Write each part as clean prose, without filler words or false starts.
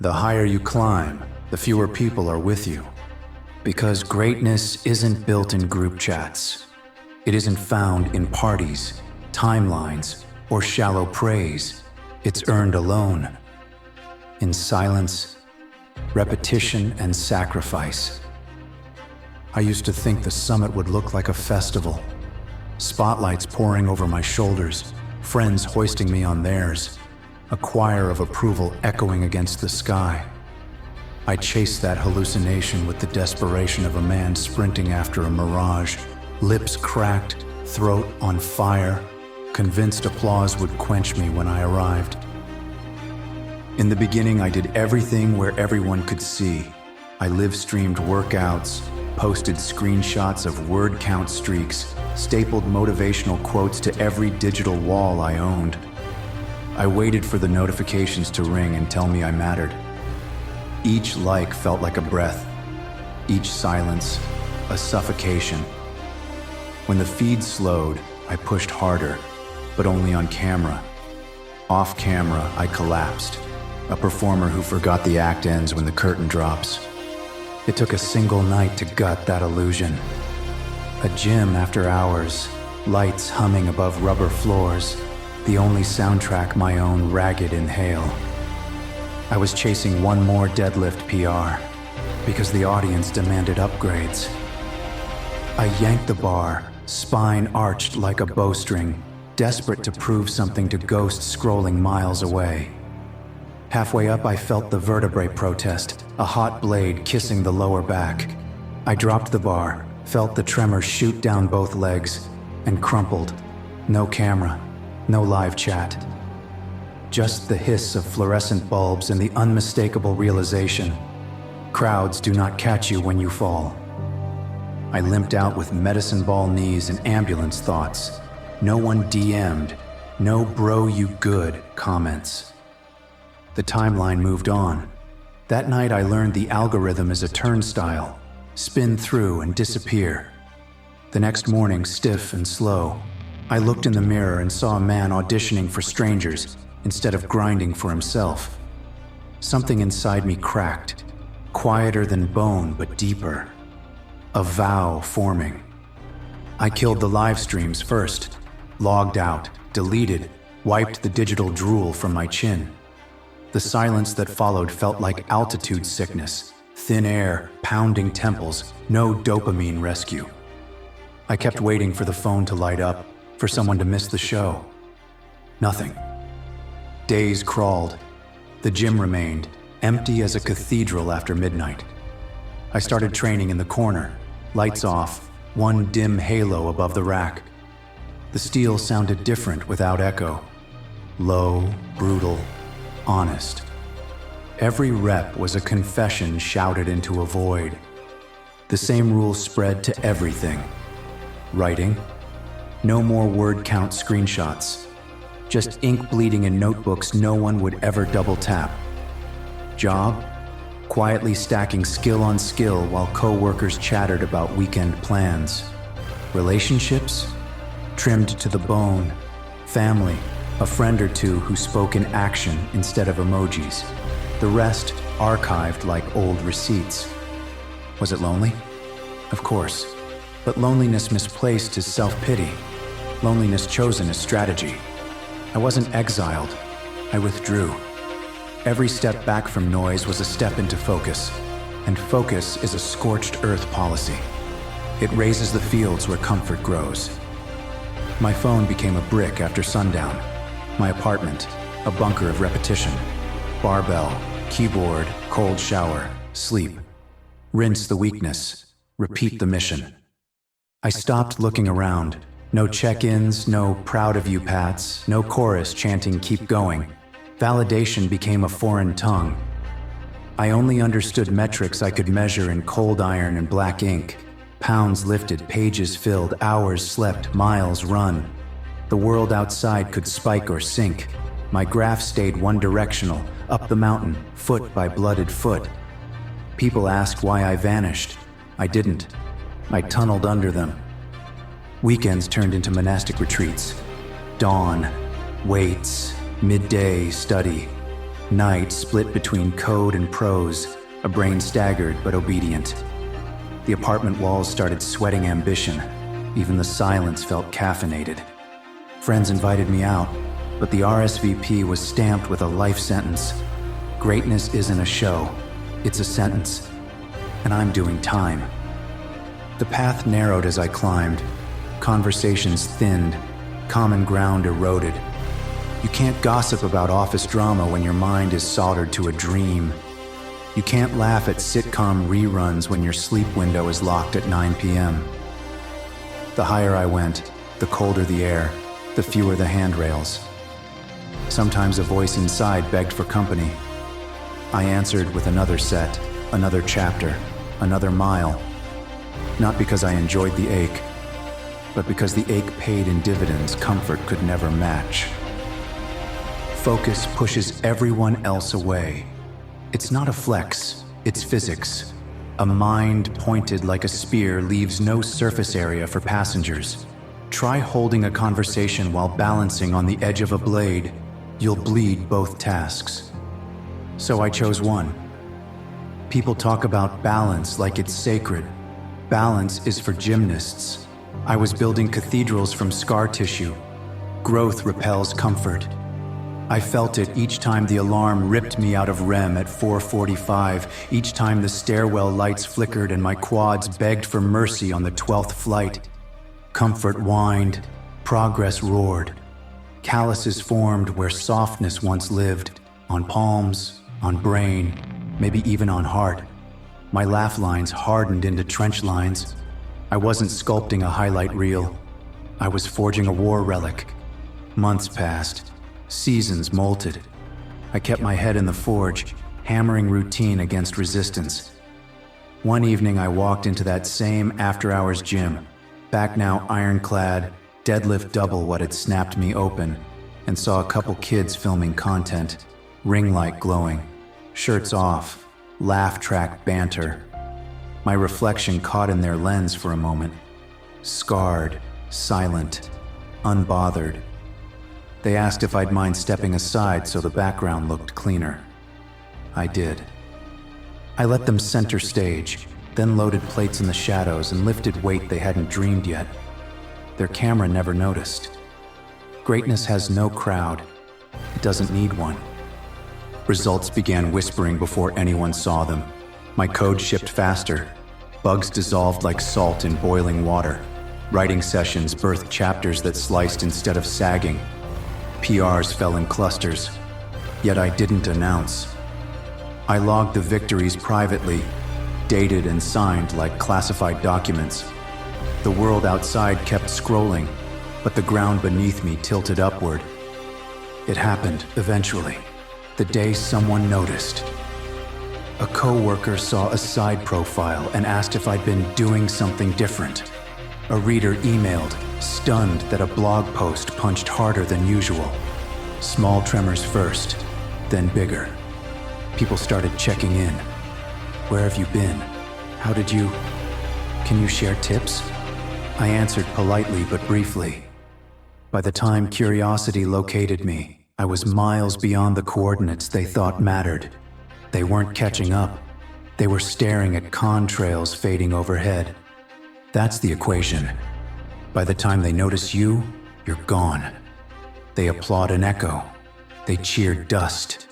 The higher you climb, the fewer people are with you. Because greatness isn't built in group chats. It isn't found in parties, timelines, or shallow praise. It's earned alone. In silence, repetition, and sacrifice. I used to think the summit would look like a festival. Spotlights pouring over my shoulders, friends hoisting me on theirs, a choir of approval echoing against the sky. I chased that hallucination with the desperation of a man sprinting after a mirage, lips cracked, throat on fire, convinced applause would quench me when I arrived. In the beginning, I did everything where everyone could see. I live-streamed workouts, posted screenshots of word count streaks, stapled motivational quotes to every digital wall I owned. I waited for the notifications to ring and tell me I mattered. Each like felt like a breath, each silence, a suffocation. When the feed slowed, I pushed harder, but only on camera. Off camera, I collapsed, a performer who forgot the act ends when the curtain drops. It took a single night to gut that illusion. A gym after hours, lights humming above rubber floors, the only soundtrack my own ragged inhale. I was chasing one more deadlift PR, because the audience demanded upgrades. I yanked the bar, spine arched like a bowstring, desperate to prove something to ghosts scrolling miles away. Halfway up, I felt the vertebrae protest, a hot blade kissing the lower back. I dropped the bar, felt the tremor shoot down both legs, and crumpled. No camera, no live chat. Just the hiss of fluorescent bulbs and the unmistakable realization: crowds do not catch you when you fall. I limped out with medicine ball knees and ambulance thoughts. No one DM'd, no "bro you good" comments. The timeline moved on. That night I learned the algorithm is a turnstile. Spin through and disappear. The next morning, stiff and slow, I looked in the mirror and saw a man auditioning for strangers instead of grinding for himself. Something inside me cracked, quieter than bone but deeper. A vow forming. I killed the live streams first, logged out, deleted, wiped the digital drool from my chin. The silence that followed felt like altitude sickness, thin air, pounding temples, no dopamine rescue. I kept waiting for the phone to light up, for someone to miss the show. Nothing. Days crawled. The gym remained, empty as a cathedral after midnight. I started training in the corner, lights off, one dim halo above the rack. The steel sounded different without echo. Low, brutal, honest. Every rep was a confession shouted into a void. The same rules spread to everything. Writing. No more word count screenshots. Just ink bleeding in notebooks no one would ever double tap. Job. Quietly stacking skill on skill while co-workers chattered about weekend plans. Relationships. Trimmed to the bone. Family. A friend or two who spoke in action instead of emojis. The rest archived like old receipts. Was it lonely? Of course. But loneliness misplaced is self-pity. Loneliness chosen as strategy. I wasn't exiled. I withdrew. Every step back from noise was a step into focus. And focus is a scorched earth policy. It raises the fields where comfort grows. My phone became a brick after sundown. My apartment, a bunker of repetition. Barbell, keyboard, cold shower, sleep. Rinse the weakness, repeat the mission. I stopped looking around. No check-ins, no proud of you pats, no chorus chanting keep going. Validation became a foreign tongue. I only understood metrics I could measure in cold iron and black ink. Pounds lifted, pages filled, hours slept, miles run. The world outside could spike or sink. My graph stayed one-directional, up the mountain, foot by blooded foot. People asked why I vanished. I didn't. I tunneled under them. Weekends turned into monastic retreats. Dawn, weights, midday, study. Night split between code and prose, a brain staggered but obedient. The apartment walls started sweating ambition. Even the silence felt caffeinated. Friends invited me out, but the RSVP was stamped with a life sentence. Greatness isn't a show, it's a sentence. And I'm doing time. The path narrowed as I climbed. Conversations thinned. Common ground eroded. You can't gossip about office drama when your mind is soldered to a dream. You can't laugh at sitcom reruns when your sleep window is locked at 9 p.m. The higher I went, the colder the air, the fewer the handrails. Sometimes a voice inside begged for company. I answered with another set, another chapter, another mile. Not because I enjoyed the ache, but because the ache paid in dividends comfort could never match. Focus pushes everyone else away. It's not a flex, it's physics. A mind pointed like a spear leaves no surface area for passengers. Try holding a conversation while balancing on the edge of a blade. You'll bleed both tasks. So I chose one. People talk about balance like it's sacred. Balance is for gymnasts. I was building cathedrals from scar tissue. Growth repels comfort. I felt it each time the alarm ripped me out of REM at 4:45, each time the stairwell lights flickered and my quads begged for mercy on the 12th flight. Comfort whined, progress roared. Calluses formed where softness once lived, on palms, on brain, maybe even on heart. My laugh lines hardened into trench lines. I wasn't sculpting a highlight reel. I was forging a war relic. Months passed. Seasons molted. I kept my head in the forge, hammering routine against resistance. One evening I walked into that same after-hours gym, back now ironclad, deadlift double what had snapped me open, and saw a couple kids filming content, ring light glowing, shirts off, laugh track banter. My reflection caught in their lens for a moment. Scarred, silent, unbothered. They asked if I'd mind stepping aside so the background looked cleaner. I did. I let them center stage, then loaded plates in the shadows and lifted weight they hadn't dreamed yet. Their camera never noticed. Greatness has no crowd. It doesn't need one. Results began whispering before anyone saw them. My code shipped faster. Bugs dissolved like salt in boiling water. Writing sessions birthed chapters that sliced instead of sagging. PRs fell in clusters, yet I didn't announce. I logged the victories privately, dated and signed like classified documents. The world outside kept scrolling, but the ground beneath me tilted upward. It happened eventually, the day someone noticed. A coworker saw a side profile and asked if I'd been doing something different. A reader emailed, stunned that a blog post punched harder than usual. Small tremors first, then bigger. People started checking in. Where have you been? How did you... Can you share tips? I answered politely but briefly. By the time curiosity located me, I was miles beyond the coordinates they thought mattered. They weren't catching up. They were staring at contrails fading overhead. That's the equation. By the time they notice you, you're gone. They applaud an echo. They cheer dust.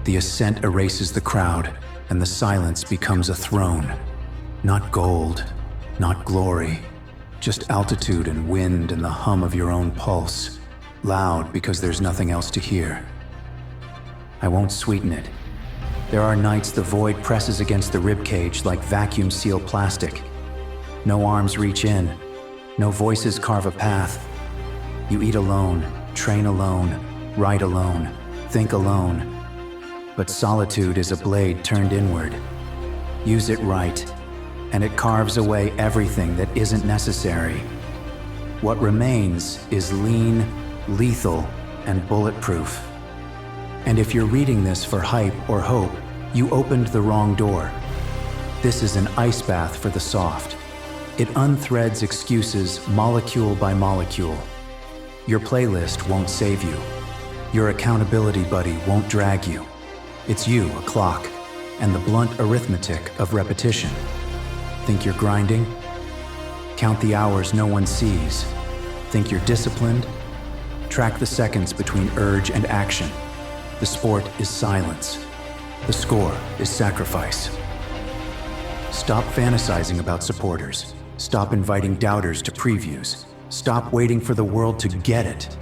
The ascent erases the crowd, and the silence becomes a throne. Not gold, not glory, just altitude and wind and the hum of your own pulse, loud because there's nothing else to hear. I won't sweeten it. There are nights the void presses against the ribcage like vacuum-sealed plastic. No arms reach in. No voices carve a path. You eat alone, train alone, write alone, think alone. But solitude is a blade turned inward. Use it right, and it carves away everything that isn't necessary. What remains is lean, lethal, and bulletproof. And if you're reading this for hype or hope, you opened the wrong door. This is an ice bath for the soft. It unthreads excuses molecule by molecule. Your playlist won't save you. Your accountability buddy won't drag you. It's you, a clock, and the blunt arithmetic of repetition. Think you're grinding? Count the hours no one sees. Think you're disciplined? Track the seconds between urge and action. The sport is silence. The score is sacrifice. Stop fantasizing about supporters. Stop inviting doubters to previews. Stop waiting for the world to get it.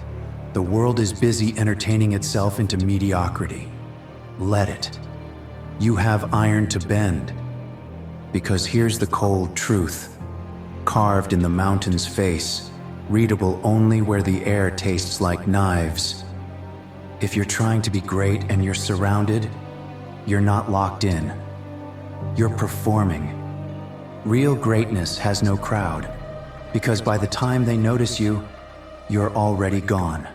The world is busy entertaining itself into mediocrity. Let it. You have iron to bend. Because here's the cold truth, carved in the mountain's face, readable only where the air tastes like knives. If you're trying to be great and you're surrounded, you're not locked in. You're performing. Real greatness has no crowd, because by the time they notice you, you're already gone.